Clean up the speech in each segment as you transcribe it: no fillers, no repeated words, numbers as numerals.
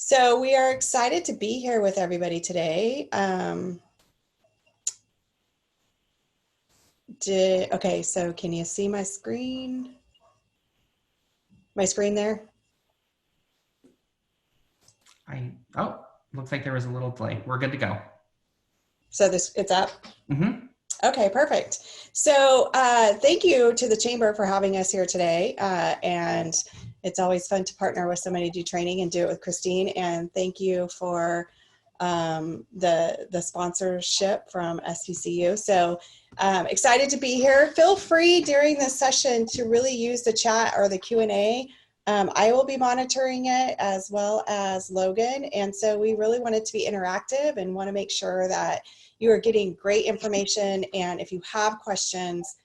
So we are excited to be here with everybody today. Okay, so can you see my screen? My screen there? Looks like there was a little delay. We're good to go. So it's up? Mm-hmm. Okay, perfect. So thank you to the Chamber for having us here today. And it's always fun to partner with somebody to do training and do it with Christine. And thank you for the sponsorship from SPCU. So excited to be here. Feel free during this session to really use the chat or the Q&A. I will be monitoring it as well as Logan. And so we really want it to be interactive and want to make sure that you are getting great information. And if you have questions,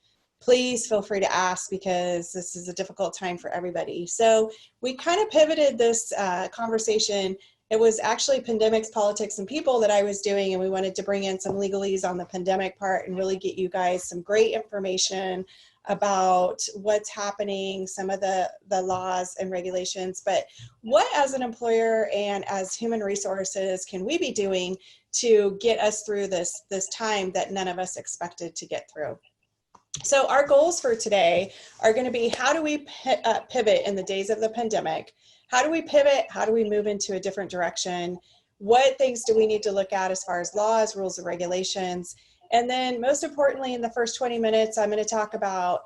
please feel free to ask because this is a difficult time for everybody. So we kind of pivoted this conversation. It was actually pandemics, politics, and people that I was doing, and we wanted to bring in some legalese on the pandemic part and really get you guys some great information about what's happening, some of the laws and regulations, but what as an employer and as human resources can we be doing to get us through this time that none of us expected to get through. So our goals for today are going to be, how do we pivot in the days of the pandemic? How do we pivot? How do we move into a different direction? What things do we need to look at as far as laws, rules, and regulations? And then most importantly, in the first 20 minutes, I'm going to talk about,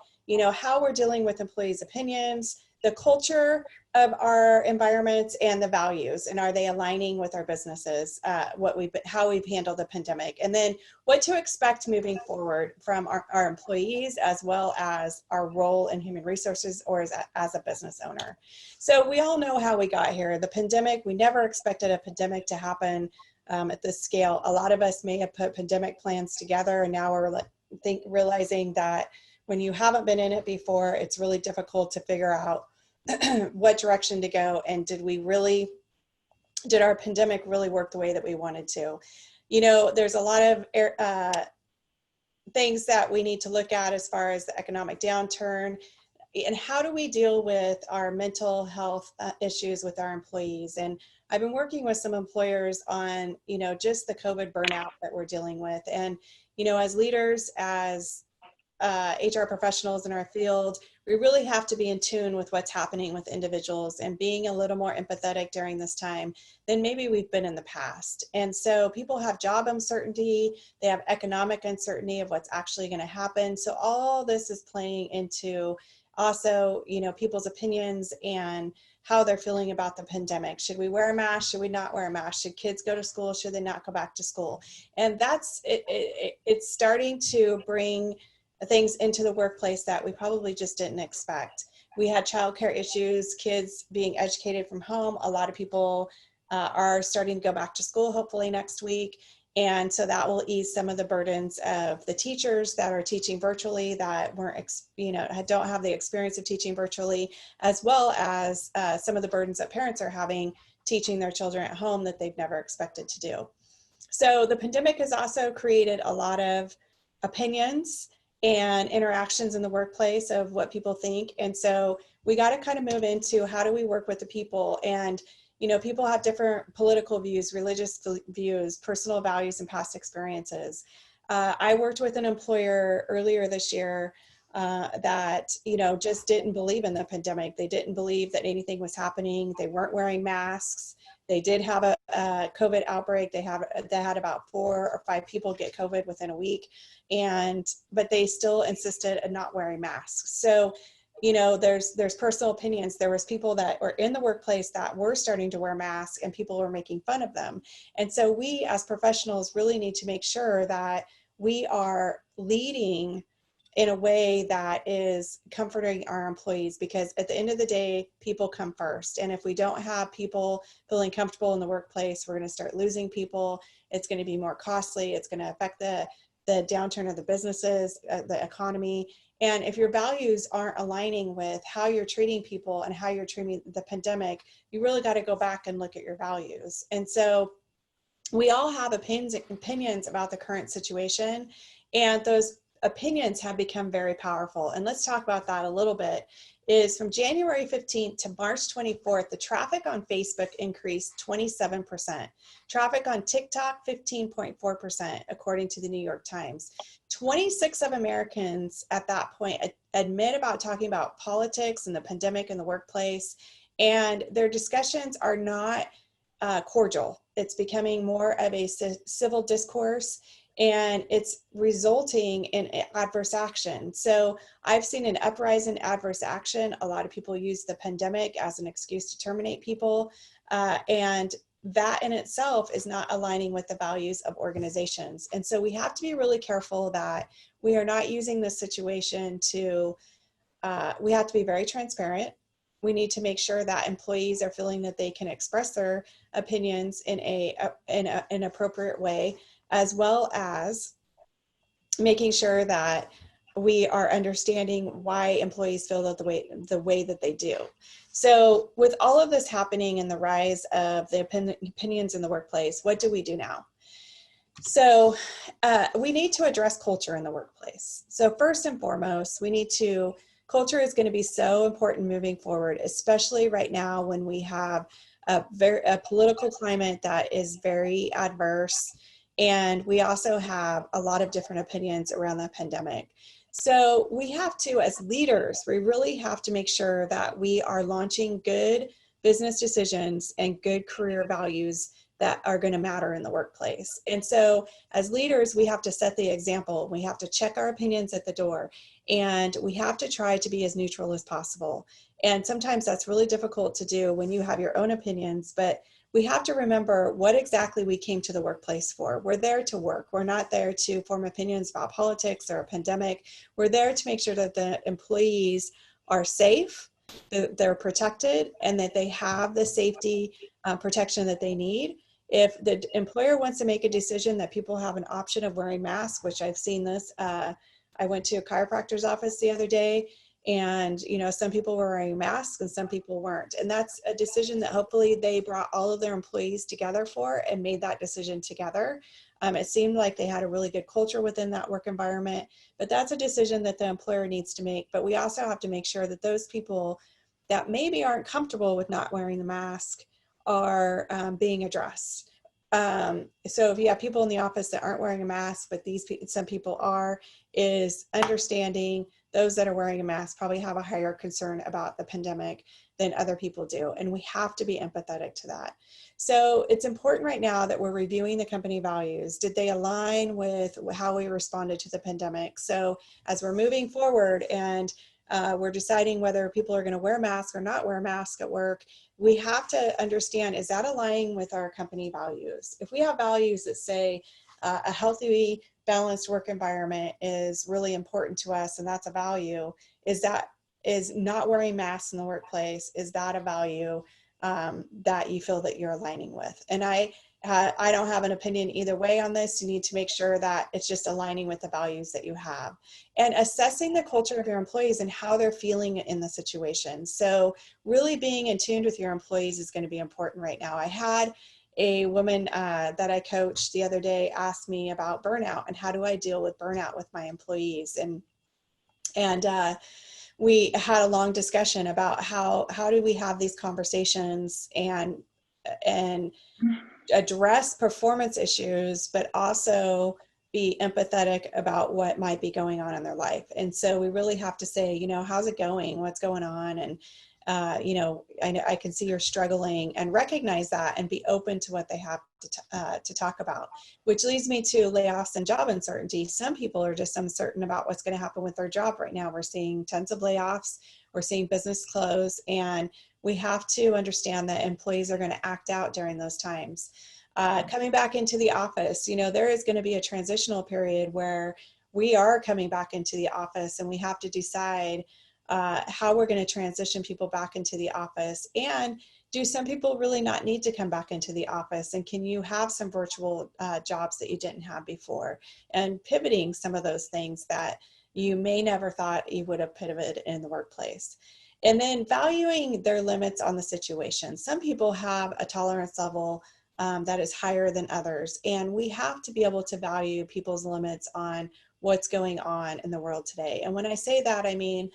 how we're dealing with employees' opinions, the culture of our environments, and the values, and are they aligning with our businesses, how we've handled the pandemic, and then what to expect moving forward from our employees as well as our role in human resources or as a business owner. So we all know how we got here. The pandemic, we never expected a pandemic to happen at this scale. A lot of us may have put pandemic plans together, and now we're realizing that when you haven't been in it before, it's really difficult to figure out what direction to go, and did our pandemic really work the way that we wanted to? There's a lot of things that we need to look at as far as the economic downturn, and how do we deal with our mental health issues with our employees. And I've been working with some employers on, just the COVID burnout that we're dealing with. And, as leaders, as HR professionals in our field, we really have to be in tune with what's happening with individuals and being a little more empathetic during this time than maybe we've been in the past. And so people have job uncertainty, they have economic uncertainty of what's actually going to happen. So all this is playing into also, people's opinions and how they're feeling about the pandemic. Should we wear a mask? Should we not wear a mask? Should kids go to school? Should they not go back to school? And that's it's starting to bring things into the workplace that we probably just didn't expect. We had childcare issues, kids being educated from home. A lot of people are starting to go back to school hopefully next week. And so that will ease some of the burdens of the teachers that are teaching virtually that don't have the experience of teaching virtually, as well as some of the burdens that parents are having teaching their children at home that they've never expected to do. So the pandemic has also created a lot of opinions and interactions in the workplace of what people think. And so we got to kind of move into, how do we work with the people? And, people have different political views, religious views, personal values, and past experiences. I worked with an employer earlier this year that, just didn't believe in the pandemic. They didn't believe that anything was happening. They weren't wearing masks. They did have a COVID outbreak. They had about 4 or 5 people get COVID within a week, but they still insisted on not wearing masks. So, there's personal opinions. There was people that were in the workplace that were starting to wear masks, and people were making fun of them. And so we as professionals really need to make sure that we are leading in a way that is comforting our employees, because at the end of the day, people come first. And if we don't have people feeling comfortable in the workplace, we're going to start losing people. It's going to be more costly. It's going to affect the downturn of the businesses, the economy. And if your values aren't aligning with how you're treating people and how you're treating the pandemic, you really got to go back and look at your values. And so we all have opinions about the current situation, and those opinions have become very powerful. And let's talk about that a little bit. is from January 15th to March 24th, the traffic on Facebook increased 27%. Traffic on TikTok, 15.4%, according to the New York Times. 26 of Americans at that point admit about talking about politics and the pandemic in the workplace, and their discussions are not cordial. It's becoming more of a civil discourse, and it's resulting in adverse action. So I've seen an uprise in adverse action. A lot of people use the pandemic as an excuse to terminate people, and that in itself is not aligning with the values of organizations. And so we have to be really careful that we are not using this situation to, we have to be very transparent. We need to make sure that employees are feeling that they can express their opinions in an appropriate way, as well as making sure that we are understanding why employees feel that the way that they do. So with all of this happening and the rise of the opinions in the workplace, what do we do now? So we need to address culture in the workplace. So first and foremost, culture is going to be so important moving forward, especially right now when we have a political climate that is very adverse. And we also have a lot of different opinions around the pandemic. So we have to, as leaders, we really have to make sure that we are launching good business decisions and good career values that are going to matter in the workplace. And so as leaders, we have to set the example. We have to check our opinions at the door, and we have to try to be as neutral as possible. And sometimes that's really difficult to do when you have your own opinions, but we have to remember what exactly we came to the workplace for. We're there to work. We're not there to form opinions about politics or a pandemic. We're there to make sure that the employees are safe, that they're protected, and that they have the safety protection that they need. If the employer wants to make a decision that people have an option of wearing masks, which I've seen this, I went to a chiropractor's office the other day, and some people were wearing masks and some people weren't. And that's a decision that hopefully they brought all of their employees together for and made that decision together. It seemed like they had a really good culture within that work environment, but that's a decision that the employer needs to make. But we also have to make sure that those people that maybe aren't comfortable with not wearing the mask are being addressed. So if you have people in the office that aren't wearing a mask, but some people are, is understanding those that are wearing a mask probably have a higher concern about the pandemic than other people do. And we have to be empathetic to that. So it's important right now that we're reviewing the company values. Did they align with how we responded to the pandemic? So as we're moving forward and we're deciding whether people are going to wear masks or not wear masks at work, we have to understand, is that aligning with our company values? If we have values that say a healthy, balanced work environment is really important to us, and that's a value, is not wearing masks in the workplace, is that a value that you feel that you're aligning with? And I don't have an opinion either way on this. You need to make sure that it's just aligning with the values that you have, and assessing the culture of your employees and how they're feeling in the situation. So really being in tune with your employees is going to be important right now. I had a woman that I coached the other day ask me about burnout and how do I deal with burnout with my employees. And we had a long discussion about how do we have these conversations and address performance issues, but also be empathetic about what might be going on in their life. And so we really have to say, how's it going? What's going on? And, I can see you're struggling, and recognize that and be open to what they have to talk about, which leads me to layoffs and job uncertainty. Some people are just uncertain about what's going to happen with their job right now. We're seeing tons of layoffs. We're seeing business close, and we have to understand that employees are going to act out during those times. Coming back into the office, there is going to be a transitional period where we are coming back into the office, and we have to decide how we're going to transition people back into the office. And do some people really not need to come back into the office? And can you have some virtual jobs that you didn't have before? And pivoting some of those things that you may never thought you would have pivoted in the workplace. And then valuing their limits on the situation. Some people have a tolerance level that is higher than others. And we have to be able to value people's limits on what's going on in the world today. And when I say that, I mean,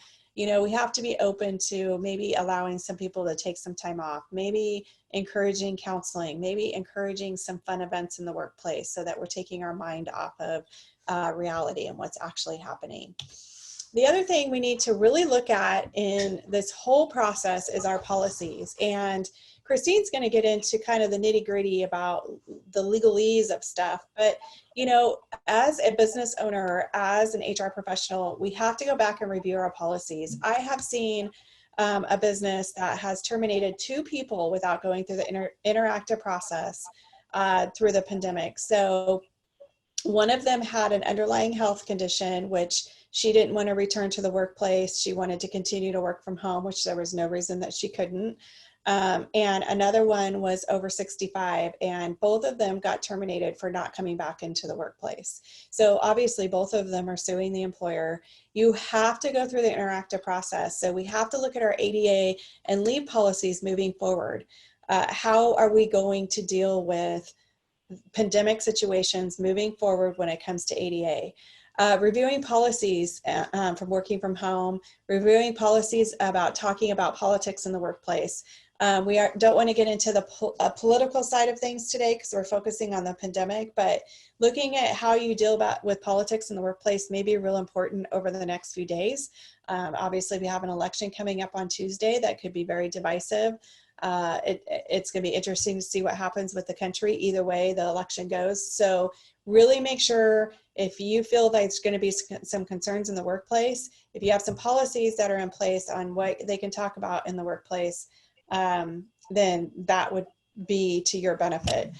we have to be open to maybe allowing some people to take some time off, maybe encouraging counseling, maybe encouraging some fun events in the workplace so that we're taking our mind off of reality and what's actually happening. The other thing we need to really look at in this whole process is our policies. And Christine's going to get into kind of the nitty gritty about the legalese of stuff. But, as a business owner, as an HR professional, we have to go back and review our policies. I have seen a business that has terminated 2 people without going through the interactive process through the pandemic. So one of them had an underlying health condition, which she didn't want to return to the workplace. She wanted to continue to work from home, which there was no reason that she couldn't. And another one was over 65, and both of them got terminated for not coming back into the workplace. So obviously both of them are suing the employer. You have to go through the interactive process. So we have to look at our ADA and leave policies moving forward. How are we going to deal with pandemic situations moving forward when it comes to ADA? Reviewing policies from working from home, reviewing policies about talking about politics in the workplace. We don't want to get into the political side of things today because we're focusing on the pandemic, but looking at how you deal with politics in the workplace may be real important over the next few days. Obviously, we have an election coming up on Tuesday that could be very divisive. It's going to be interesting to see what happens with the country either way the election goes. So really make sure, if you feel that there's going to be some concerns in the workplace, if you have some policies that are in place on what they can talk about in the workplace, then that would be to your benefit.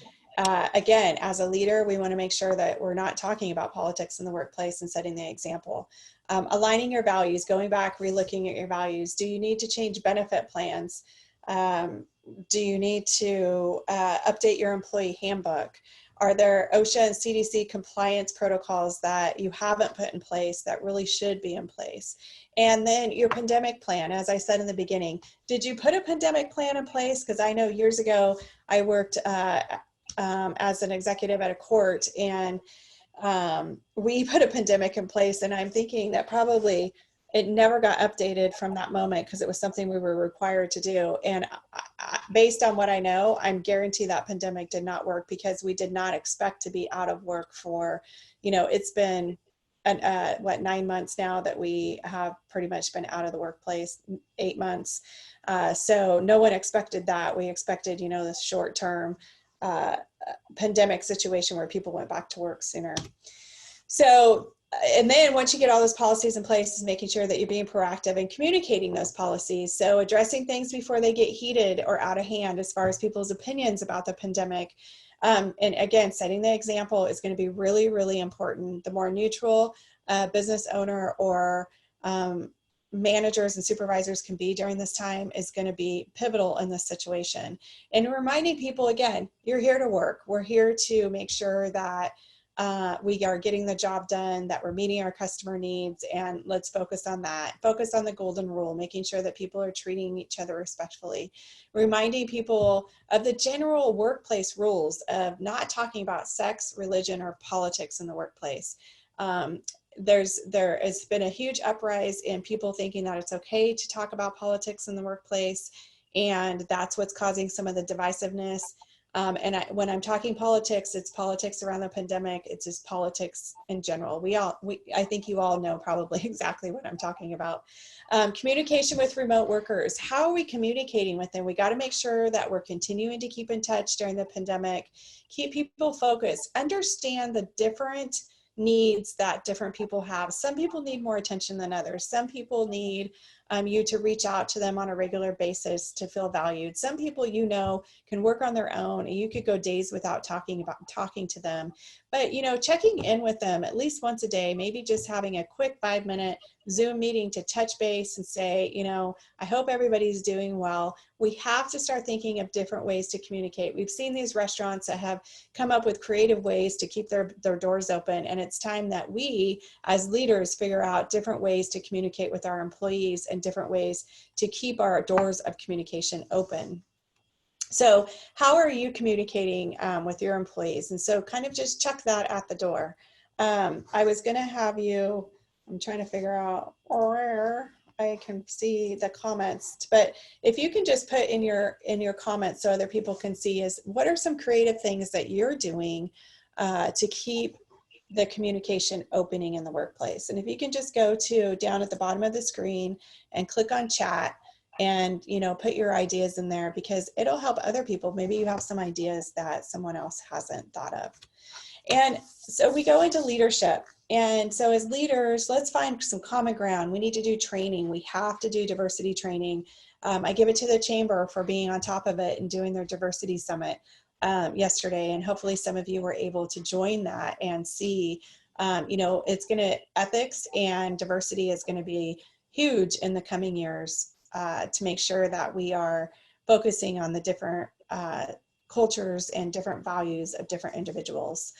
Again, as a leader, we want to make sure that we're not talking about politics in the workplace and setting the example. Aligning your values, going back, relooking at your values. Do you need to change benefit plans? Do you need to update your employee handbook? Are there OSHA and CDC compliance protocols that you haven't put in place that really should be in place? And then your pandemic plan, as I said in the beginning, did you put a pandemic plan in place? Because I know years ago I worked as an executive at a court, and we put a pandemic in place, and I'm thinking that probably it never got updated from that moment because it was something we were required to do. And based on what I know, I'm guaranteed that pandemic did not work because we did not expect to be out of work for, it's been 9 months now that we have pretty much been out of the workplace, 8 months. So no one expected that. We expected, this short-term pandemic situation where people went back to work sooner. So, and then once you get all those policies in place, is making sure that you're being proactive and communicating those policies. So addressing things before they get heated or out of hand as far as people's opinions about the pandemic. And again, setting the example is going to be really, really important. The more neutral business owner or managers and supervisors can be during this time is going to be pivotal in this situation. And reminding people, again, you're here to work. We're here to make sure that we are getting the job done, that we're meeting our customer needs, and let's focus on that. Focus on the golden rule, making sure that people are treating each other respectfully. Reminding people of the general workplace rules of not talking about sex, religion, or politics in the workplace. There has been a huge uprise in people thinking that it's okay to talk about politics in the workplace, and that's what's causing some of the divisiveness. When I'm talking politics, it's politics around the pandemic. It's just politics in general. I think you all know probably exactly what I'm talking about. Communication with remote workers. How are we communicating with them? We got to make sure that we're continuing to keep in touch during the pandemic. Keep people focused. Understand the different needs that different people have. Some people need more attention than others. Some people need you to reach out to them on a regular basis to feel valued. Some people, can work on their own, and you could go days without talking to them. But, checking in with them at least once a day, maybe just having a quick 5-minute Zoom meeting to touch base and say, I hope everybody's doing well. We have to start thinking of different ways to communicate. We've seen these restaurants that have come up with creative ways to keep their doors open. And it's time that we, as leaders, figure out different ways to communicate with our employees and different ways to keep our doors of communication open. So how are you communicating with your employees? And so kind of just check that at the door. I was going to have you, I'm trying to figure out where I can see the comments, but if you can just put in your comments so other people can see, is what are some creative things that you're doing to keep the communication opening in the workplace? And if you can just go to down at the bottom of the screen and click on chat and, you know, put your ideas in there, because it'll help other people. Maybe you have some ideas that someone else hasn't thought of. And so we go into leadership. And so as leaders, let's find some common ground. We need to do training. We have to do diversity training. I give it to the chamber for being on top of it and doing their diversity summit yesterday. And hopefully some of you were able to join that and see, you know, ethics and diversity is going to be huge in the coming years to make sure that we are focusing on the different cultures and different values of different individuals.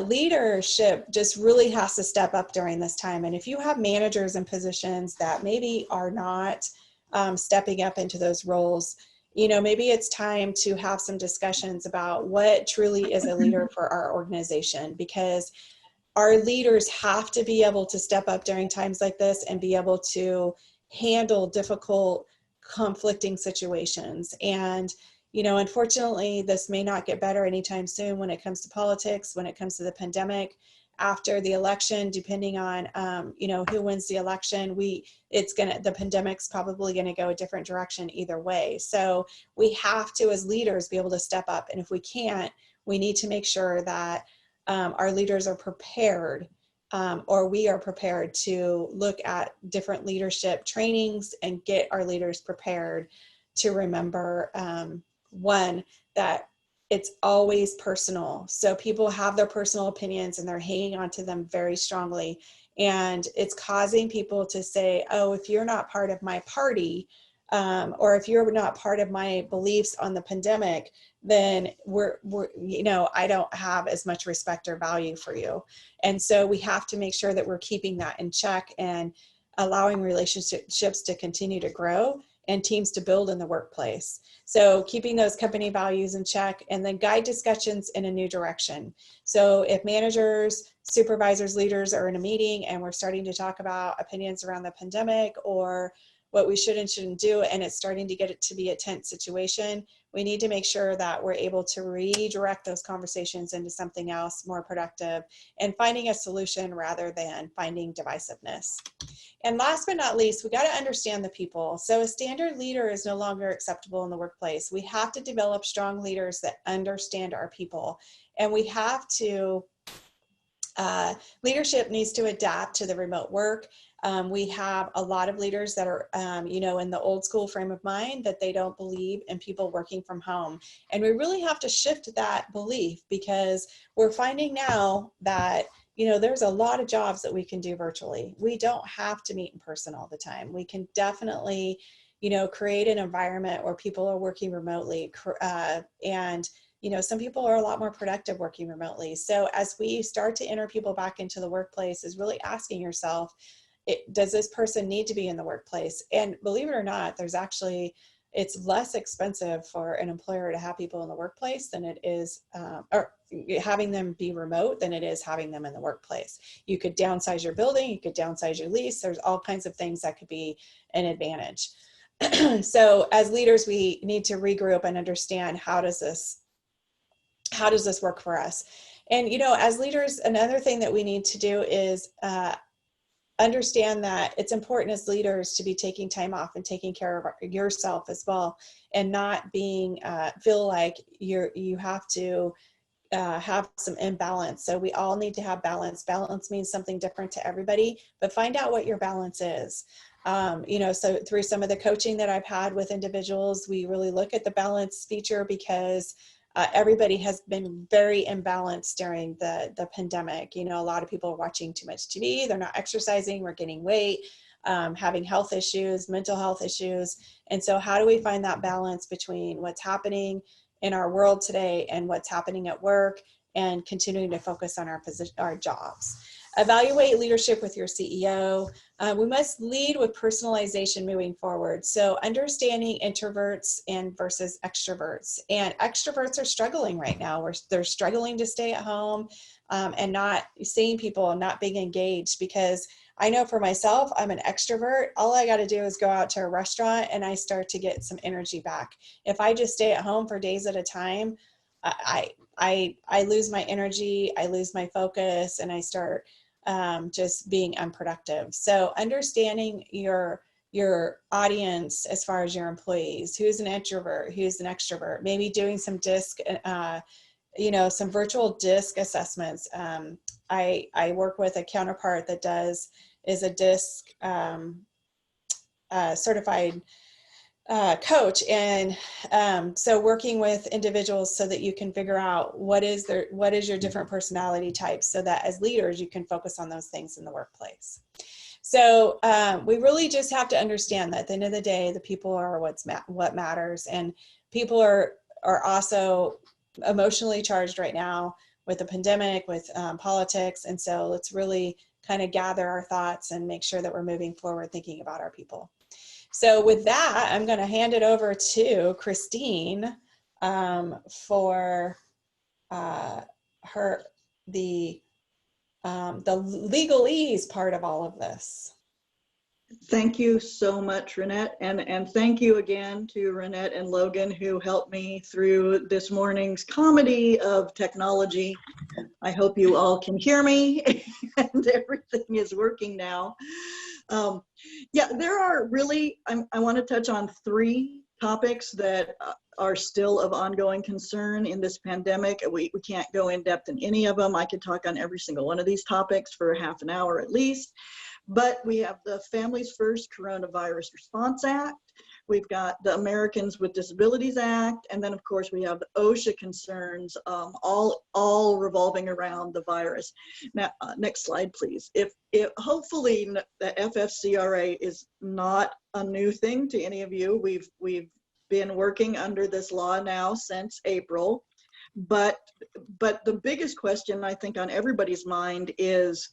Leadership just really has to step up during this time. And if you have managers in positions that maybe are not stepping up into those roles, you know, maybe it's time to have some discussions about what truly is a leader for our organization, because our leaders have to be able to step up during times like this and be able to handle difficult, conflicting situations. And you know, unfortunately, this may not get better anytime soon when it comes to politics, when it comes to the pandemic. After the election, depending on, you know, who wins the election, the pandemic's probably going to go a different direction either way. So we have to, as leaders, be able to step up. And if we can't, we need to make sure that our leaders are prepared, or we are prepared to look at different leadership trainings and get our leaders prepared to remember, one, that it's always personal. So people have their personal opinions and they're hanging on to them very strongly. And it's causing people to say, oh, if you're not part of my party, or if you're not part of my beliefs on the pandemic, then we're, you know, I don't have as much respect or value for you. And so we have to make sure that we're keeping that in check and allowing relationships to continue to grow and teams to build in the workplace. So keeping those company values in check, and then guide discussions in a new direction. So if managers, supervisors, leaders are in a meeting and we're starting to talk about opinions around the pandemic or what we should and shouldn't do, and it's starting to get it to be a tense situation, we need to make sure that we're able to redirect those conversations into something else more productive and finding a solution rather than finding divisiveness. And last but not least, we got to understand the people. So a standard leader is no longer acceptable in the workplace. We have to develop strong leaders that understand our people. And we have to, leadership needs to adapt to the remote work. We have a lot of leaders that are, you know, in the old school frame of mind that they don't believe in people working from home. And we really have to shift that belief, because we're finding now that, you know, there's a lot of jobs that we can do virtually. We don't have to meet in person all the time. We can definitely, you know, create an environment where people are working remotely, and you know, some people are a lot more productive working remotely. So as we start to enter people back into the workplace, is really asking yourself, does this person need to be in the workplace? And believe it or not, it's less expensive for an employer to have people in the workplace than it is, or having them be remote than it is having them in the workplace. You could downsize your building, you could downsize your lease. There's all kinds of things that could be an advantage. So as leaders, we need to regroup and understand, how does this work for us? And, you know, as leaders, another thing that we need to do is understand that it's important as leaders to be taking time off and taking care of yourself as well, and not being feel like you have to have some imbalance. So we all need to have balance. Balance means something different to everybody, but find out what your balance is. You know, so through some of the coaching that I've had with individuals, we really look at the balance feature, because everybody has been very imbalanced during the pandemic. You know, a lot of people are watching too much TV, they're not exercising, we're gaining weight, having health issues, mental health issues. And so how do we find that balance between what's happening in our world today and what's happening at work, and continuing to focus on our jobs? Evaluate leadership with your CEO. We must lead with personalization moving forward. So understanding introverts versus extroverts. And extroverts are struggling right now. They're struggling to stay at home and not seeing people and not being engaged, because I know for myself, I'm an extrovert. All I got to do is go out to a restaurant and I start to get some energy back. If I just stay at home for days at a time, I lose my energy, I lose my focus, and I start just being unproductive. So understanding your audience as far as your employees, who's an introvert, who's an extrovert, maybe doing some some virtual DISC assessments. I work with a counterpart that is a DISC certified coach. And so working with individuals so that you can figure out what is your different personality types, so that as leaders, you can focus on those things in the workplace. So we really just have to understand that at the end of the day, the people are what matters, and people are also emotionally charged right now with the pandemic, with politics. And so let's really kind of gather our thoughts and make sure that we're moving forward thinking about our people. So with that, I'm going to hand it over to Christine for the legalese part of all of this. Thank you so much, Renette, and thank you again to Renette and Logan, who helped me through this morning's comedy of technology. I hope you all can hear me and everything is working now. Yeah, there are really, I want to touch on 3 topics that are still of ongoing concern in this pandemic. We can't go in depth in any of them. I could talk on every single one of these topics for half an hour at least. But we have the Families First Coronavirus Response Act. We've got the Americans with Disabilities Act. And then of course we have the OSHA concerns, all revolving around the virus. Now, next slide, please. If hopefully the FFCRA is not a new thing to any of you. We've been working under this law now since April. But the biggest question I think on everybody's mind is,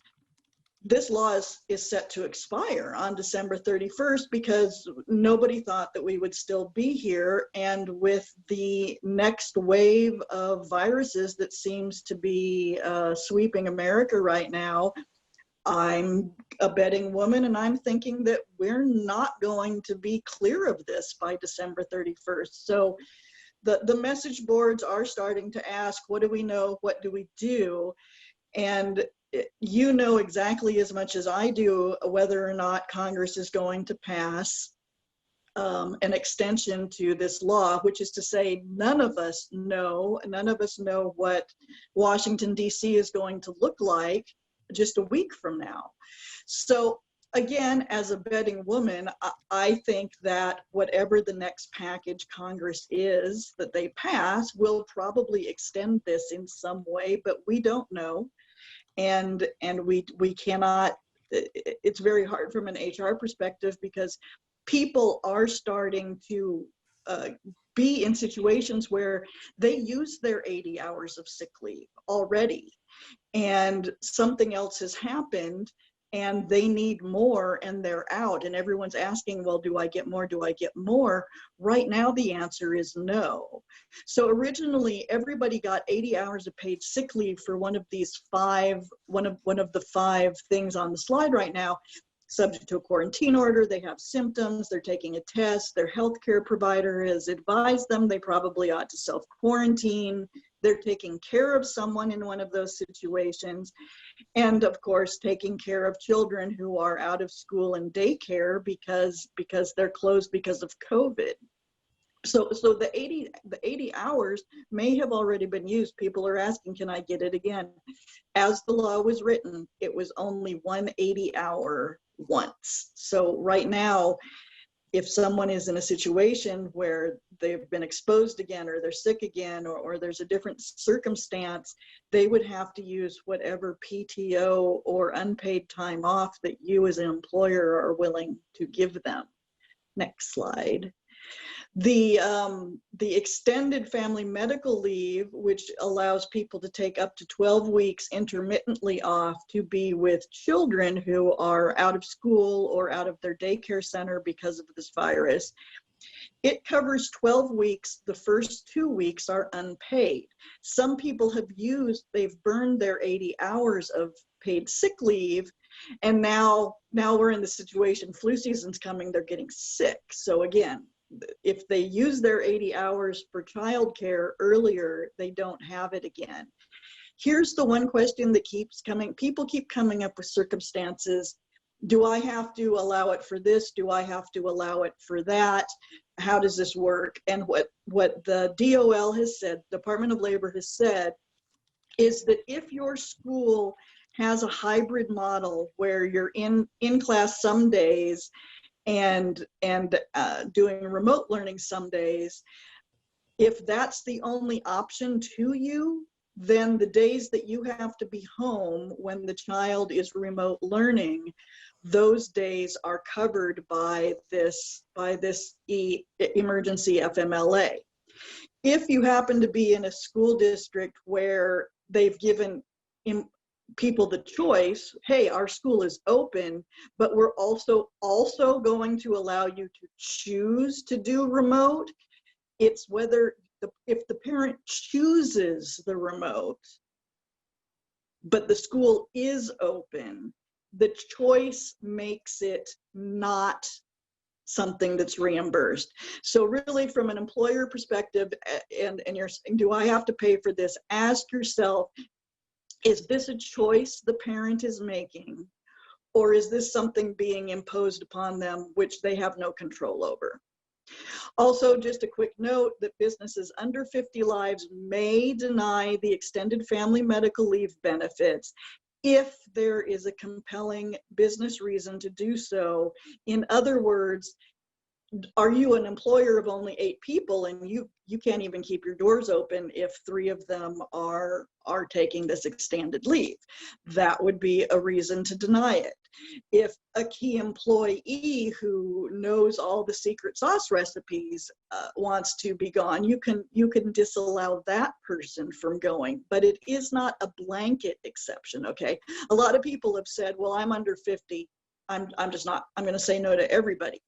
this law is set to expire on December 31st because nobody thought that we would still be here. And with the next wave of viruses that seems to be sweeping America right now, I'm a betting woman and I'm thinking that we're not going to be clear of this by December 31st. So the message boards are starting to ask, what do we know? What do we do? And you know exactly as much as I do whether or not Congress is going to pass an extension to this law, which is to say none of us know what Washington, D.C. is going to look like just a week from now. So again, as a betting woman, I think that whatever the next package Congress is that they pass will probably extend this in some way, but we don't know. And we cannot, it's very hard from an HR perspective because people are starting to be in situations where they use their 80 hours of sick leave already and something else has happened and they need more and they're out, and everyone's asking, well, do I get more? Do I get more? Right now, the answer is no. So originally, everybody got 80 hours of paid sick leave for one of these one of the 5 things on the slide right now, subject to a quarantine order. They have symptoms, they're taking a test, their healthcare provider has advised them they probably ought to self-quarantine. They're taking care of someone in one of those situations. And of course, taking care of children who are out of school and daycare because they're closed because of COVID. So the 80 hours may have already been used. People are asking, can I get it again? As the law was written, it was only 180 hour once. So right now, if someone is in a situation where they've been exposed again or they're sick again or there's a different circumstance, they would have to use whatever PTO or unpaid time off that you as an employer are willing to give them. Next slide. The extended family medical leave, which allows people to take up to 12 weeks intermittently off to be with children who are out of school or out of their daycare center because of this virus. It covers 12 weeks. The first 2 weeks are unpaid. Some people they've burned their 80 hours of paid sick leave, And now we're in the situation, flu season's coming, they're getting sick. So again, if they use their 80 hours for childcare earlier, they don't have it again. Here's the one question that keeps coming. People keep coming up with circumstances. Do I have to allow it for this? Do I have to allow it for that? How does this work? And what the DOL has said, Department of Labor has said, is that if your school has a hybrid model where you're in class some days and doing remote learning some days, if that's the only option to you, then the days that you have to be home when the child is remote learning, those days are covered by this emergency FMLA. If you happen to be in a school district where they've given people the choice, hey, our school is open, but we're also going to allow you to choose to do remote, it's whether if the parent chooses the remote, but the school is open, the choice makes it not something that's reimbursed. So really from an employer perspective, and you're saying, do I have to pay for this? Ask yourself, is this a choice the parent is making? Or is this something being imposed upon them which they have no control over? Also, just a quick note that businesses under 50 lives may deny the extended family medical leave benefits if there is a compelling business reason to do so. In other words, are you an employer of only 8 people and you can't even keep your doors open if 3 of them are taking this extended leave? That would be a reason to deny it. If a key employee who knows all the secret sauce recipes wants to be gone, you can disallow that person from going, but it is not a blanket exception. Okay, a lot of people have said, well, I'm under 50, I'm just not, I'm going to say no to everybody.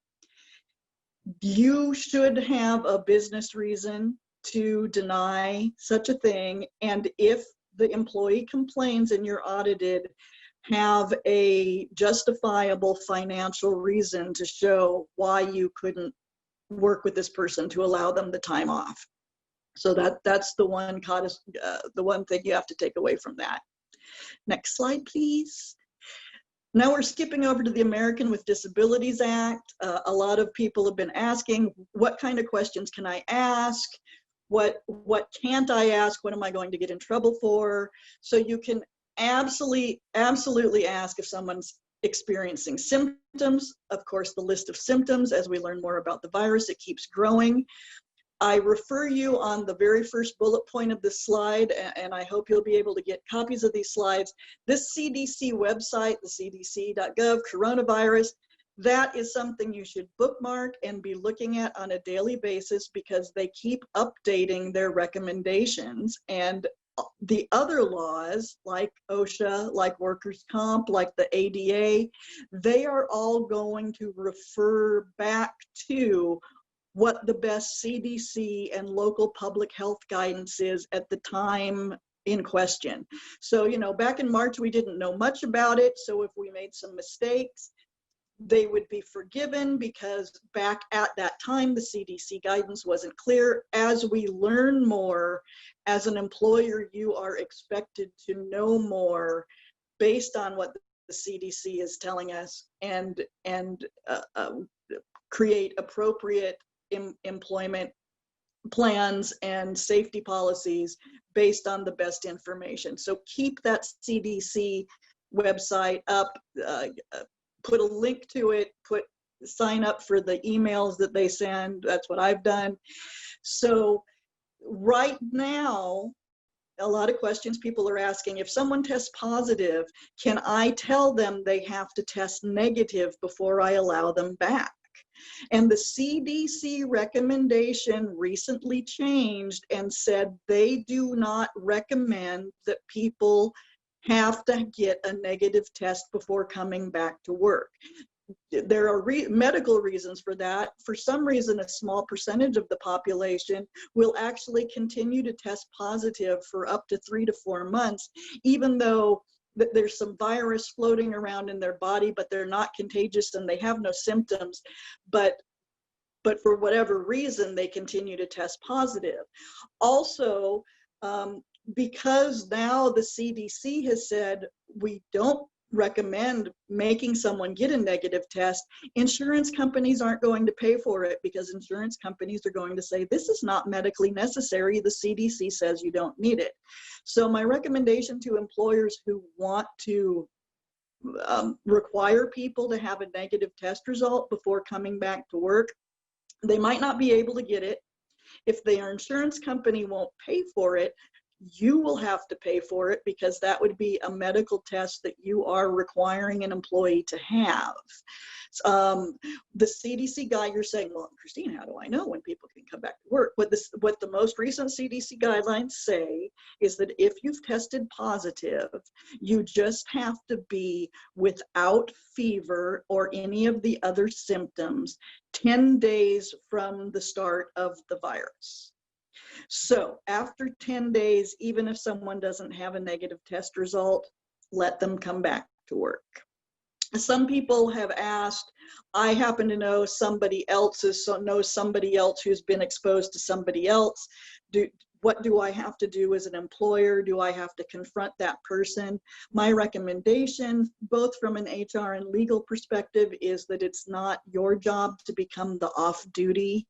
You should have a business reason to deny such a thing, and if the employee complains and you're audited, have a justifiable financial reason to show why you couldn't work with this person to allow them the time off. So that's the one thing you have to take away from that. Next slide, please. Now we're skipping over to the American with Disabilities Act. A lot of people have been asking, what kind of questions can I ask? What can't I ask? What am I going to get in trouble for? So you can absolutely ask if someone's experiencing symptoms. Of course, the list of symptoms, as we learn more about the virus, it keeps growing. I refer you on the very first bullet point of this slide, and I hope you'll be able to get copies of these slides. This CDC website, the cdc.gov coronavirus, that is something you should bookmark and be looking at on a daily basis because they keep updating their recommendations. And the other laws like OSHA, like workers' comp, like the ADA, they are all going to refer back to what the best CDC and local public health guidance is at the time in question. So, you know, back in March, we didn't know much about it. So if we made some mistakes, they would be forgiven because back at that time, the CDC guidance wasn't clear. As we learn more, as an employer, you are expected to know more based on what the CDC is telling us and create appropriate employment plans and safety policies based on the best information. So keep that CDC website up, put a link to it, sign up for the emails that they send. That's what I've done. So right now, a lot of questions people are asking, if someone tests positive, can I tell them they have to test negative before I allow them back? And the CDC recommendation recently changed and said they do not recommend that people have to get a negative test before coming back to work. There are medical reasons for that. For some reason, a small percentage of the population will actually continue to test positive for up to 3 to 4 months, even though that there's some virus floating around in their body, but they're not contagious and they have no symptoms, but for whatever reason, they continue to test positive. Also, because now the CDC has said we don't recommend making someone get a negative test, insurance companies aren't going to pay for it because insurance companies are going to say, this is not medically necessary. The CDC says you don't need it. So my recommendation to employers who want to require people to have a negative test result before coming back to work, they might not be able to get it. If their insurance company won't pay for it, you will have to pay for it because that would be a medical test that you are requiring an employee to have. The CDC guy, you're saying, well, Christine, how do I know when people can come back to work? What the most recent CDC guidelines say is that if you've tested positive, you just have to be without fever or any of the other symptoms 10 days from the start of the virus. So after 10 days, even if someone doesn't have a negative test result, let them come back to work. Some people have asked, I happen to know somebody else knows somebody else who's been exposed to somebody else. What do I have to do as an employer? Do I have to confront that person? My recommendation, both from an HR and legal perspective, is that it's not your job to become the off-duty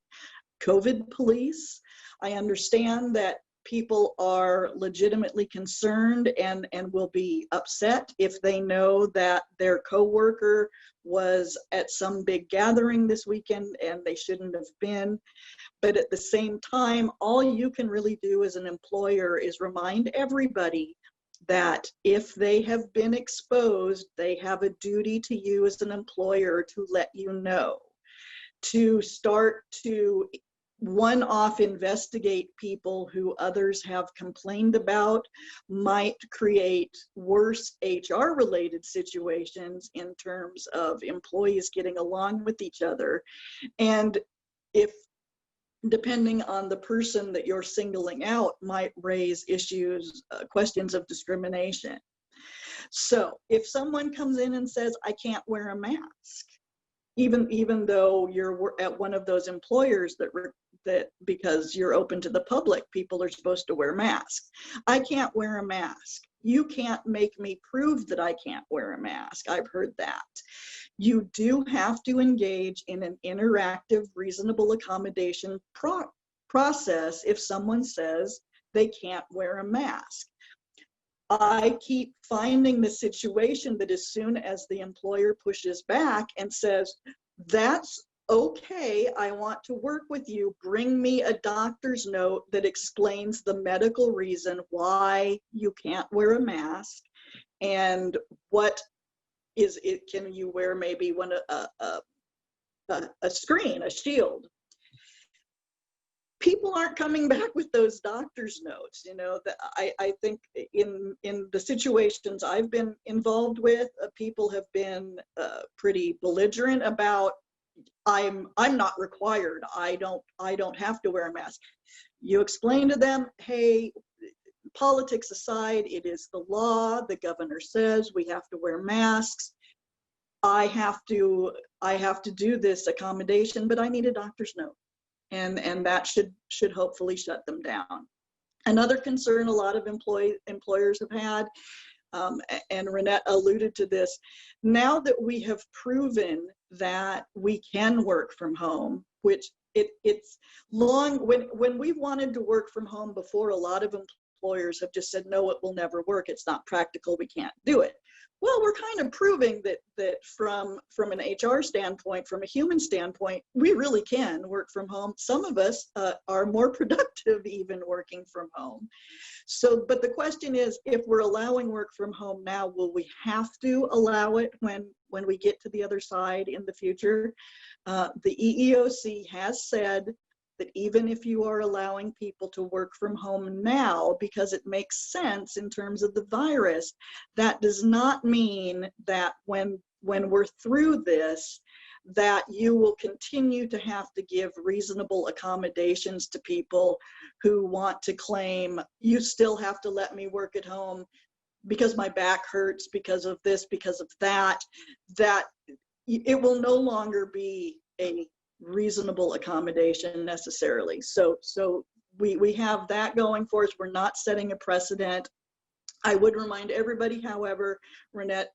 COVID police. I understand that people are legitimately concerned and will be upset if they know that their coworker was at some big gathering this weekend and they shouldn't have been. But at the same time, all you can really do as an employer is remind everybody that if they have been exposed, they have a duty to you as an employer to let you know, to start to one-off investigate people who others have complained about, might create worse HR-related situations in terms of employees getting along with each other. And if, depending on the person that you're singling out, might raise issues, questions of discrimination. So if someone comes in and says, I can't wear a mask, even though you're at one of those employers that because you're open to the public, people are supposed to wear masks. I can't wear a mask. You can't make me prove that I can't wear a mask. I've heard that. You do have to engage in an interactive, reasonable accommodation process if someone says they can't wear a mask. I keep finding the situation that as soon as the employer pushes back and says, that's okay, I want to work with you, bring me a doctor's note that explains the medical reason why you can't wear a mask and what is it, can you wear maybe a screen, a shield. People aren't coming back with those doctor's notes. You know, I think in the situations I've been involved with, people have been pretty belligerent about, I'm not required. I don't have to wear a mask. You explain to them, hey, politics aside, it is the law. The governor says we have to wear masks. I have to do this accommodation, but I need a doctor's note. And that should hopefully shut them down. Another concern a lot of employers have had, and Renette alluded to this, now that we have proven that we can work from home, which it's long, when we wanted to work from home before, a lot of employers have just said, no, it will never work. It's not practical. We can't do it. Well, we're kind of proving that from an HR standpoint, from a human standpoint, we really can work from home. Some of us are more productive even working from home. So, but the question is, if we're allowing work from home now, will we have to allow it when we get to the other side in the future? The EEOC has said that even if you are allowing people to work from home now because it makes sense in terms of the virus, that does not mean that when we're through this, that you will continue to have to give reasonable accommodations to people who want to claim, you still have to let me work at home because my back hurts, because of this, because of that, that it will no longer be a reasonable accommodation necessarily. So we have that going for us. We're not setting a precedent. I would remind everybody, however, Renette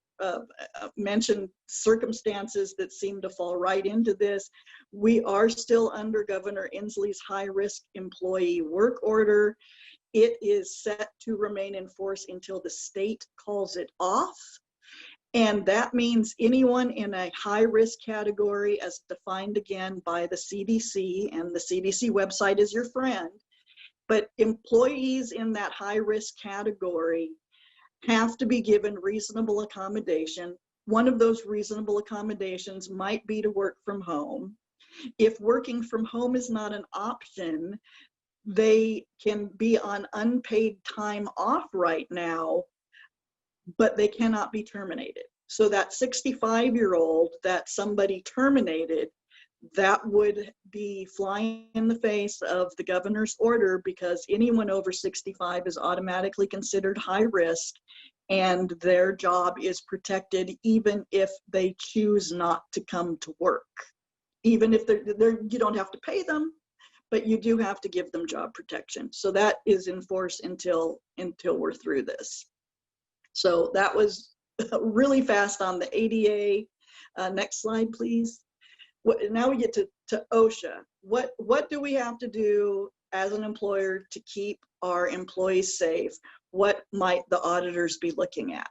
mentioned circumstances that seem to fall right into this. We are still under Governor Inslee's high-risk employee work order. It is set to remain in force until the state calls it off. And that means anyone in a high-risk category, as defined again by the CDC, and the CDC website is your friend, but employees in that high-risk category have to be given reasonable accommodation. One of those reasonable accommodations might be to work from home. If working from home is not an option, they can be on unpaid time off right now, but they cannot be terminated. So that 65-year-old that somebody terminated, that would be flying in the face of the governor's order, because anyone over 65 is automatically considered high risk, and their job is protected even if they choose not to come to work. Even if you don't have to pay them, but you do have to give them job protection. So that is in force until we're through this. So that was really fast on the ADA. Next slide, please. Now we get to OSHA. What do we have to do as an employer to keep our employees safe? What might the auditors be looking at?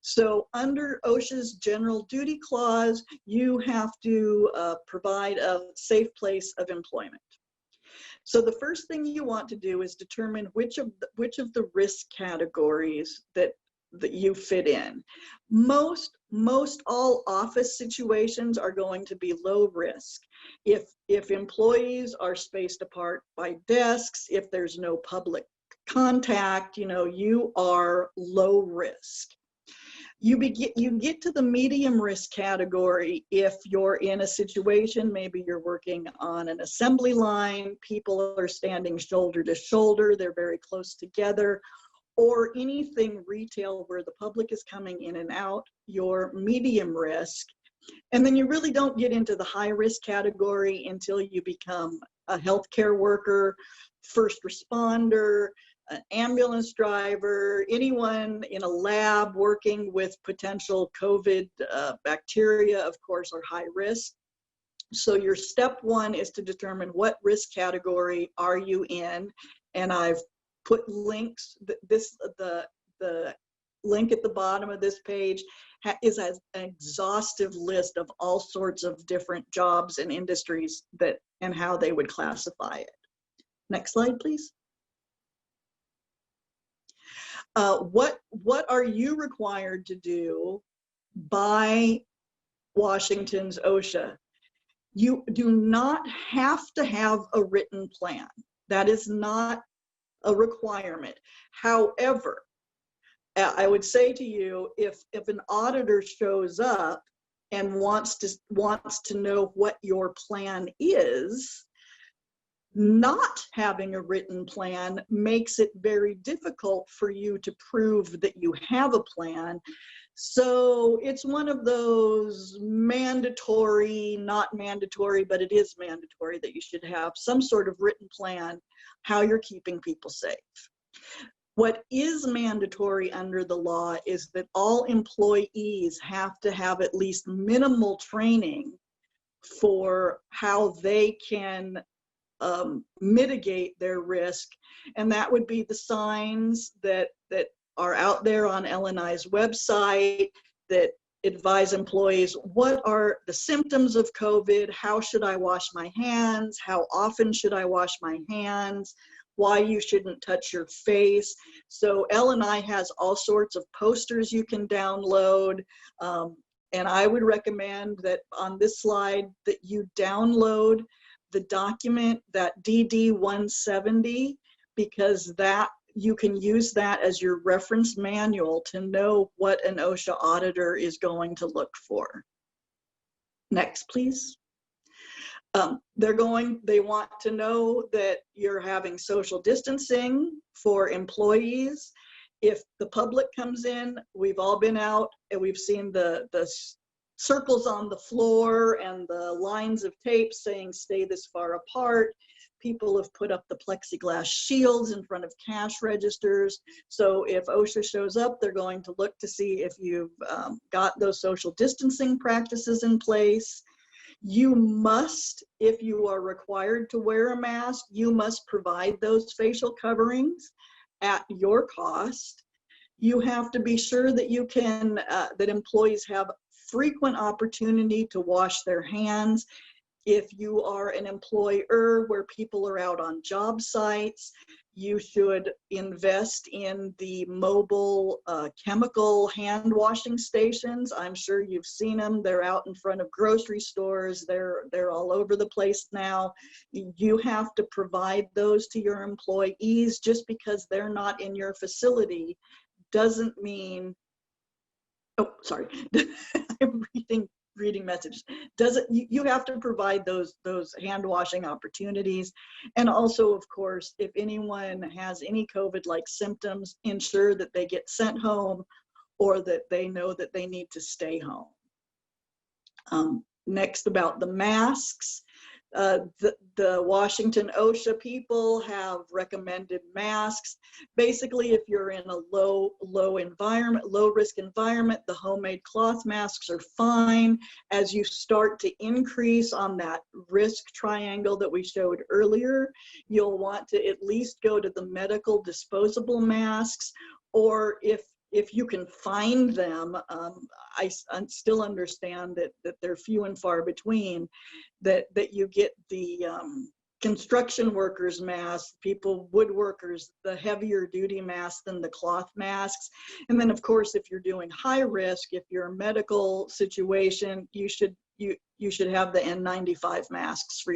So under OSHA's general duty clause, you have to provide a safe place of employment. So the first thing you want to do is determine which of the risk categories that you fit in. Most all office situations are going to be low risk. If employees are spaced apart by desks, if there's no public contact, you are low risk. You get to the medium risk category if you're in a situation, maybe you're working on an assembly line, people are standing shoulder to shoulder, they're very close together, or anything retail where the public is coming in and out, you're medium risk. And then you really don't get into the high risk category until you become a healthcare worker, first responder, an ambulance driver, anyone in a lab working with potential COVID bacteria, of course, are high risk. So your step one is to determine what risk category are you in. And I've put links, the link at the bottom of this page is an exhaustive list of all sorts of different jobs and industries and how they would classify it. Next slide, please. What are you required to do by Washington's OSHA? You do not have to have a written plan. That is not a requirement. However, I would say to you, if an auditor shows up and wants to know what your plan is, not having a written plan makes it very difficult for you to prove that you have a plan. So it's one of those mandatory, not mandatory, but it is mandatory that you should have some sort of written plan how you're keeping people safe. What is mandatory under the law is that all employees have to have at least minimal training for how they can mitigate their risk, and that would be the signs that are out there on LNI's website that advise employees what are the symptoms of COVID, how should I wash my hands, how often should I wash my hands, why you shouldn't touch your face. So LNI has all sorts of posters you can download, and I would recommend that on this slide that you download the document, that DD 170, because that you can use that as your reference manual to know what an OSHA auditor is going to look for. Next, please. They want to know that you're having social distancing for employees. if the public comes in, we've all been out and we've seen the circles on the floor and the lines of tape saying stay this far apart. People have put up the plexiglass shields in front of cash registers. So if OSHA shows up, they're going to look to see if you've got those social distancing practices in place. You must, if you are required to wear a mask, you must provide those facial coverings at your cost. You have to be sure that you can, that employees have frequent opportunity to wash their hands. If you are an employer where people are out on job sites, you should invest in the mobile chemical hand washing stations. I'm sure you've seen them. They're out in front of grocery stores. They're all over the place now. You have to provide those to your employees. Just because they're not in your facility doesn't mean, oh, sorry, I'm reading messages. You have to provide those hand washing opportunities. And also, of course, if anyone has any COVID-like symptoms, ensure that they get sent home or that they know that they need to stay home. Next, about the masks. The Washington OSHA people have recommended masks. Basically, if you're in a low risk environment, the homemade cloth masks are fine. As you start to increase on that risk triangle that we showed earlier, you'll want to at least go to the medical disposable masks, or if you can find them, I still understand that they're few and far between, that you get the construction workers masks, woodworkers, the heavier duty masks than the cloth masks. And then of course, if you're doing high risk, if you're a medical situation, you should have the N95 masks for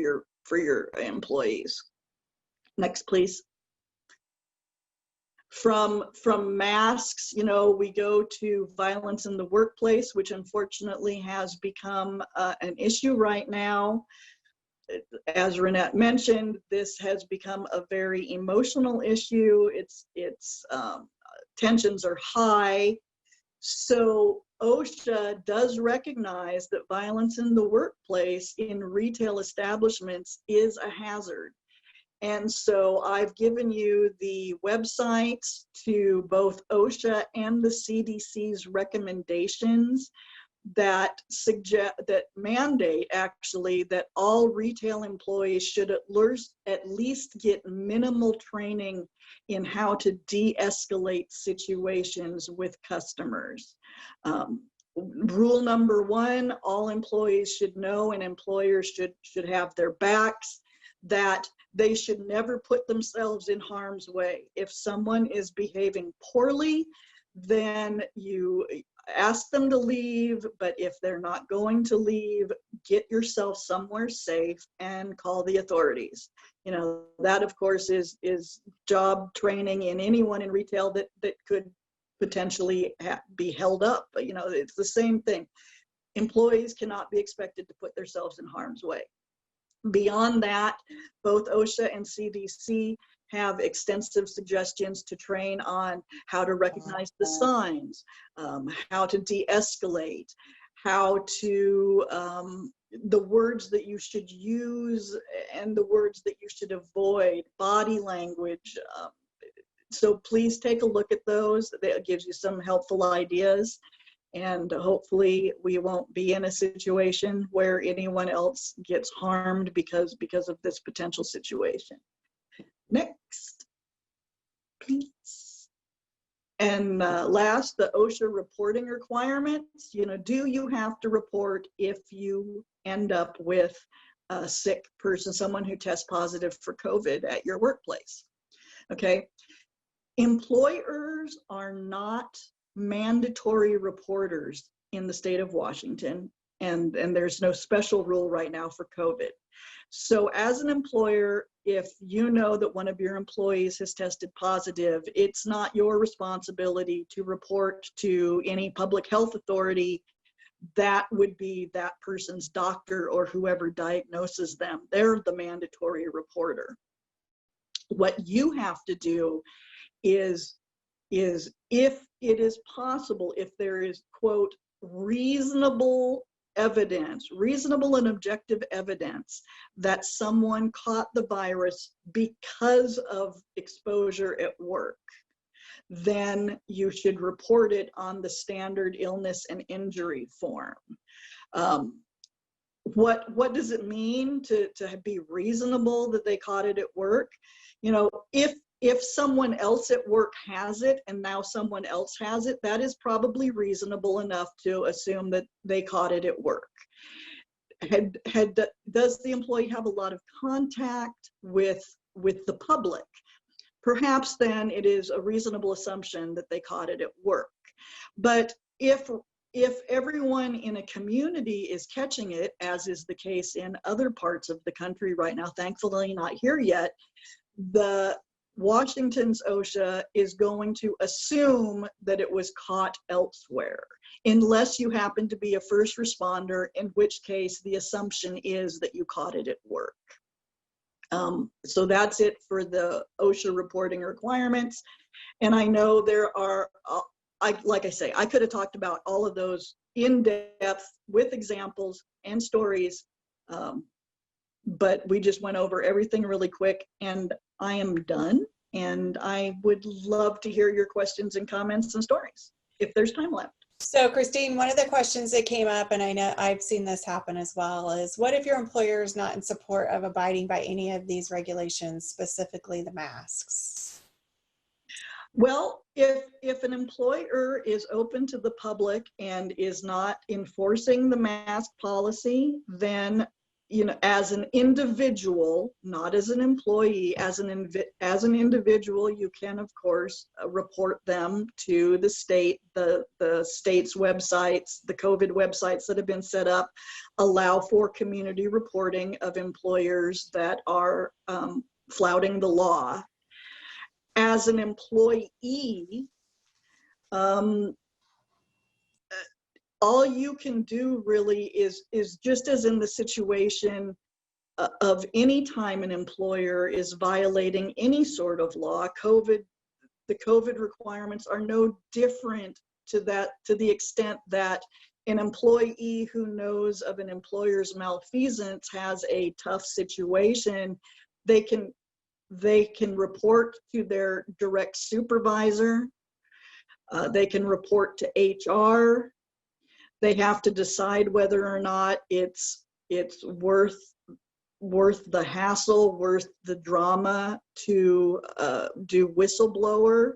your employees. Next, please. From masks, we go to violence in the workplace, which unfortunately has become an issue right now. As Renette mentioned, this has become a very emotional issue. It's tensions are high. So OSHA does recognize that violence in the workplace in retail establishments is a hazard. And so I've given you the websites to both OSHA and the CDC's recommendations that mandate actually that all retail employees should at least get minimal training in how to de-escalate situations with customers. Rule number 1, all employees should know, and employers should have their backs, that they should never put themselves in harm's way. If someone is behaving poorly, then you ask them to leave, but if they're not going to leave, get yourself somewhere safe and call the authorities. That of course is job training in anyone in retail that could potentially be held up. But it's the same thing. Employees cannot be expected to put themselves in harm's way. Beyond that, both OSHA and CDC have extensive suggestions to train on how to recognize the signs, how to de-escalate, how to, the words that you should use and the words that you should avoid, body language. So please take a look at those. That gives you some helpful ideas. And hopefully we won't be in a situation where anyone else gets harmed because of this potential situation. Next, please. And last, the OSHA reporting requirements. Do you have to report if you end up with a sick person, someone who tests positive for COVID at your workplace? Okay. Employers are not mandatory reporters in the state of Washington, and there's no special rule right now for COVID. So as an employer, if you know that one of your employees has tested positive, it's not your responsibility to report to any public health authority. That would be that person's doctor or whoever diagnoses them. They're the mandatory reporter. What you have to do is is if it is possible, if there is, quote, reasonable evidence, reasonable and objective evidence that someone caught the virus because of exposure at work, then you should report it on the standard illness and injury form. What does it mean to be reasonable that they caught it at work? You know, if someone else at work has it and now someone else has it, that is probably reasonable enough to assume that they caught it at work. Does the employee have a lot of contact with the public? Perhaps then it is a reasonable assumption that they caught it at work. But if everyone in a community is catching it, as is the case in other parts of the country right now, thankfully not here yet, the Washington's OSHA is going to assume that it was caught elsewhere, unless you happen to be a first responder, in which case the assumption is that you caught it at work. So that's it for the OSHA reporting requirements. And I know there are, like I say, I could have talked about all of those in depth with examples and stories, but we just went over everything really quick, and I am done. And I would love to hear your questions and comments and stories if there's time left. So Christine, one of the questions that came up, and I know I've seen this happen as well, is what if your employer is not in support of abiding by any of these regulations, specifically the masks? Well, if an employer is open to the public and is not enforcing the mask policy, then, you know, as an individual, not as an employee, as an individual, you can, of course, report them to the state. The state's websites, the COVID websites that have been set up, allow for community reporting of employers that are flouting the law. As an employee, all you can do really is just as in the situation of any time an employer is violating any sort of law, the COVID requirements are no different to the extent that an employee who knows of an employer's malfeasance has a tough situation. They can report to their direct supervisor. They can report to HR. They have to decide whether or not it's worth the hassle, worth the drama to do whistleblower.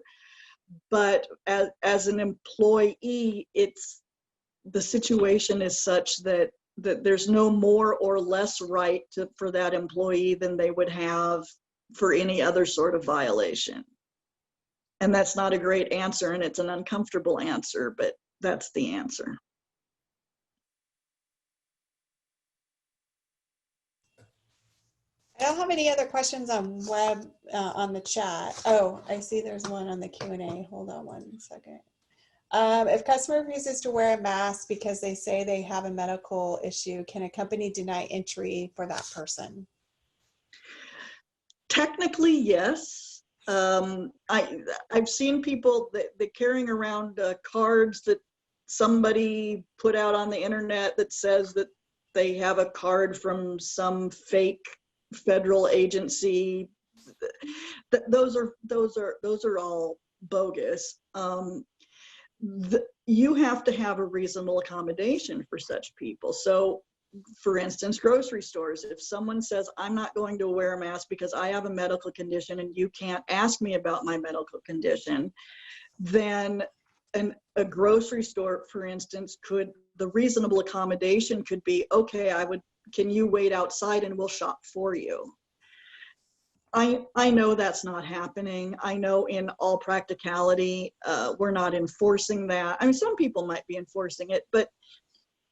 But as an employee, the situation is such that there's no more or less right for that employee than they would have for any other sort of violation. And that's not a great answer, and it's an uncomfortable answer, but that's the answer. I don't have any other questions on the chat. Oh, I see there's one on the Q&A. Hold on one second. If customer refuses to wear a mask because they say they have a medical issue, can a company deny entry for that person? Technically, yes. I've seen people that carrying around cards that somebody put out on the internet that says that they have a card from some fake federal agency. Those are all bogus. You have to have a reasonable accommodation for such people. So, for instance, grocery stores, if someone says, I'm not going to wear a mask because I have a medical condition and you can't ask me about my medical condition, then a grocery store, for instance, the reasonable accommodation could be, okay, can you wait outside and we'll shop for you? I know that's not happening. I know in all practicality, we're not enforcing that. I mean, some people might be enforcing it, but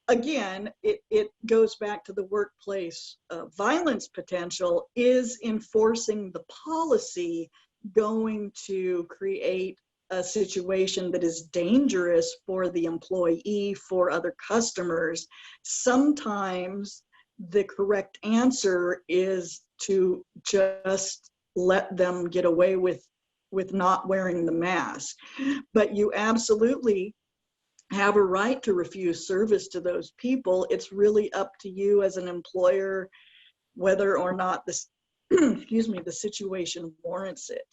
again, it goes back to the workplace violence potential. Is enforcing the policy going to create a situation that is dangerous for the employee, for other customers? Sometimes the correct answer is to just let them get away with with not wearing the mask. But you absolutely have a right to refuse service to those people. It's really up to you as an employer whether or not this, excuse me, the situation warrants it.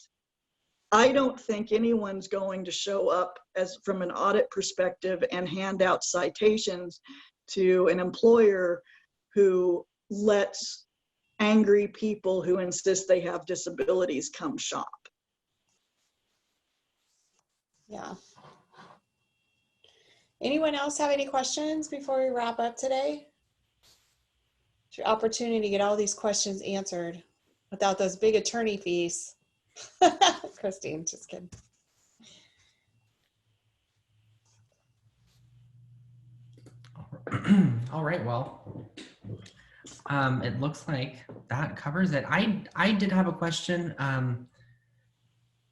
I don't think anyone's going to show up as from an audit perspective and hand out citations to an employer who lets angry people who insist they have disabilities come shop. Yeah. Anyone else have any questions before we wrap up today? It's your opportunity to get all these questions answered without those big attorney fees. Christine, just kidding. All right, well, it looks like that covers it. I did have a question.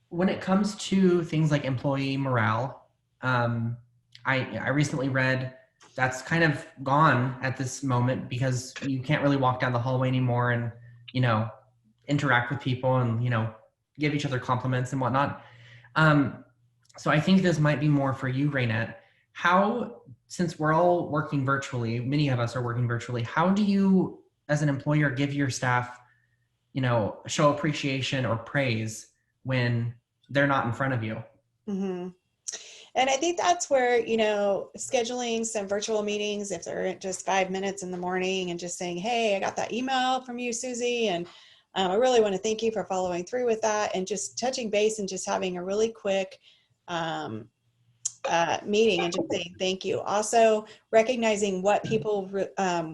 When it comes to things like employee morale, I recently read that's kind of gone at this moment because you can't really walk down the hallway anymore and, you know, interact with people and, you know, give each other compliments and whatnot. So I think this might be more for you, Raynette. How, since we're all working virtually, many of us are working virtually, how do you, as an employer, give your staff, you know, show appreciation or praise when they're not in front of you? Mm-hmm. And I think that's where, you know, scheduling some virtual meetings, if they're just 5 minutes in the morning and just saying, hey, I got that email from you, Susie, and I really want to thank you for following through with that, and just touching base and just having a really quick meeting and just saying thank you. Also recognizing what people,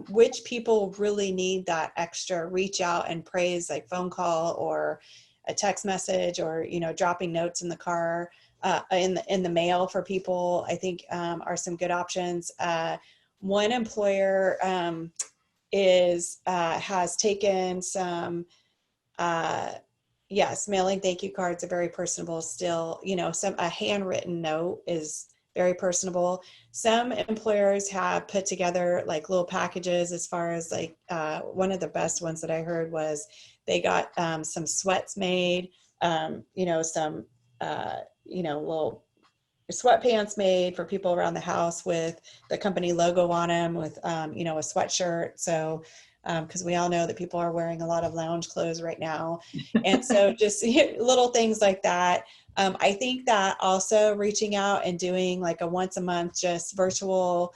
which people really need that extra reach out and praise, like phone call or a text message, or, you know, dropping notes in the car, in the mail for people, I think are some good options. One employer has taken some, yes, mailing thank you cards are very personable still. You know, a handwritten note is very personable. Some employers have put together like little packages, as far as like one of the best ones that I heard was they got some sweats made, you know, some you know, little sweatpants made for people around the house with the company logo on them, with you know, a sweatshirt. So because we all know that people are wearing a lot of lounge clothes right now, and so just little things like that. I think that also reaching out and doing like a once a month just virtual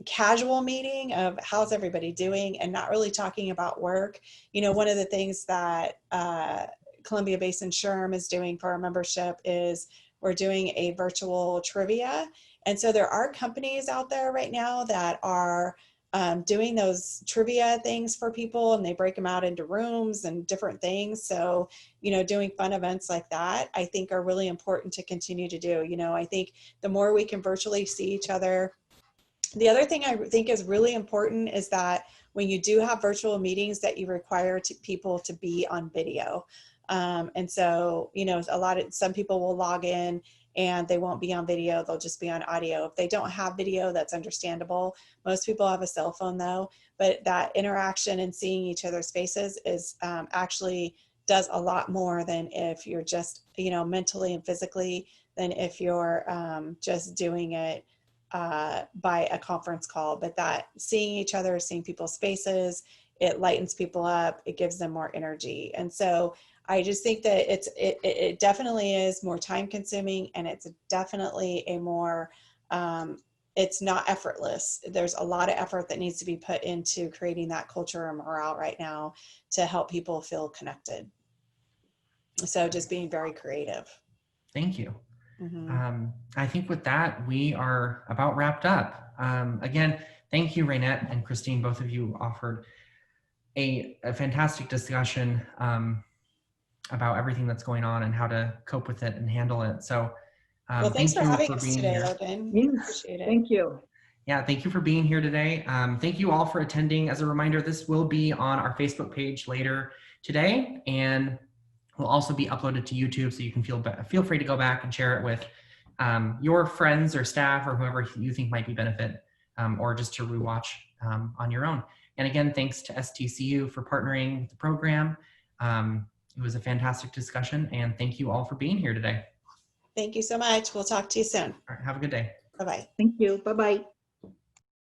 casual meeting of how's everybody doing, and not really talking about work. You know, one of the things that Columbia Basin SHRM is doing for our membership is we're doing a virtual trivia. And so there are companies out there right now that are doing those trivia things for people, and they break them out into rooms and different things. So, you know, doing fun events like that, I think are really important to continue to do. You know, I think the more we can virtually see each other. The other thing I think is really important is that when you do have virtual meetings, that you require people to be on video. And so, you know, some people will log in and they won't be on video, they'll just be on audio. If they don't have video, that's understandable. Most people have a cell phone though, but that interaction and seeing each other's faces is actually does a lot more than if you're just, you know, mentally and physically, than if you're just doing it by a conference call. But that seeing each other, seeing people's faces, it lightens people up, it gives them more energy. And so I just think that it definitely is more time consuming, and it's definitely a more, it's not effortless. There's a lot of effort that needs to be put into creating that culture and morale right now to help people feel connected. So just being very creative. Thank you. Mm-hmm. I think with that, we are about wrapped up. Again, thank you, Raynette and Christine. Both of you offered a fantastic discussion about everything that's going on and how to cope with it and handle it. So Well, thanks for having us being today, here. Logan. Yes, Appreciate it. thank you. Yeah, thank you for being here today. Thank you all for attending. As a reminder, this will be on our Facebook page later today, and will also be uploaded to YouTube, so you can feel free to go back and share it with your friends or staff or whoever you think might be benefit, or just to rewatch on your own. And again, thanks to STCU for partnering with the program. It was a fantastic discussion, and thank you all for being here today. Thank you so much. We'll talk to you soon. All right, have a good day. Bye-bye. Thank you. Bye-bye.